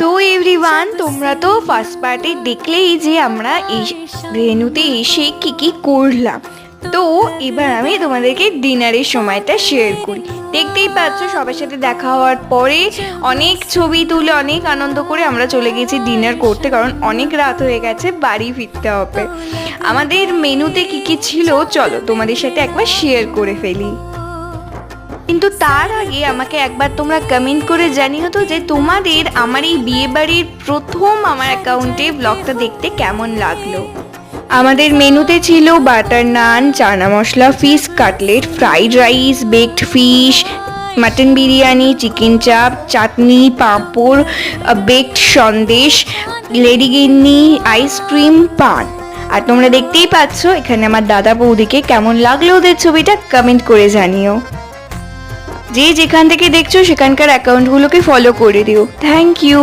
তো এভরিওয়ান, তোমরা তো ফার্স্ট পার্টে দেখলেই যে আমরা এই ভেন্যুতে এসে কি কি করলাম। তো এবার আমি তোমাদেরকে ডিনারের সময়টা শেয়ার করি। দেখতেই পাচ্ছ সবার সাথে দেখা হওয়ার পরে অনেক ছবি তুলে অনেক আনন্দ করে আমরা চলে গেছি ডিনার করতে, কারণ অনেক রাত হয়ে গেছে, বাড়ি ফিরতে হবে। আমাদের মেনুতে কি কি ছিল চলো তোমাদের সাথে একবার শেয়ার করে ফেলি। কিন্তু তার আগে আমাকে একবার তোমরা কমেন্ট করে জানিও তো যে তোমাদের আমার এই বিয়ে বাড়ির প্রথম আমার অ্যাকাউন্টে ব্লগটা দেখতে কেমন লাগলো। আমাদের মেনুতে ছিল butter naan, chana masala, fish cutlet, fried rice, baked fish, mutton biryani, chicken chaap, chutney, papad, baked sandesh, লেডিগিন্নি, আইসক্রিম, পান। আর তোমরা দেখতেই পাচ্ছ এখানে আমার দাদা বৌদিকে কেমন লাগলো ওদের ছবিটা কমেন্ট করে জানিও। যে যেখান থেকে দেখছো সেখানকার অ্যাকাউন্টগুলোকে ফলো করে দিও। Thank you.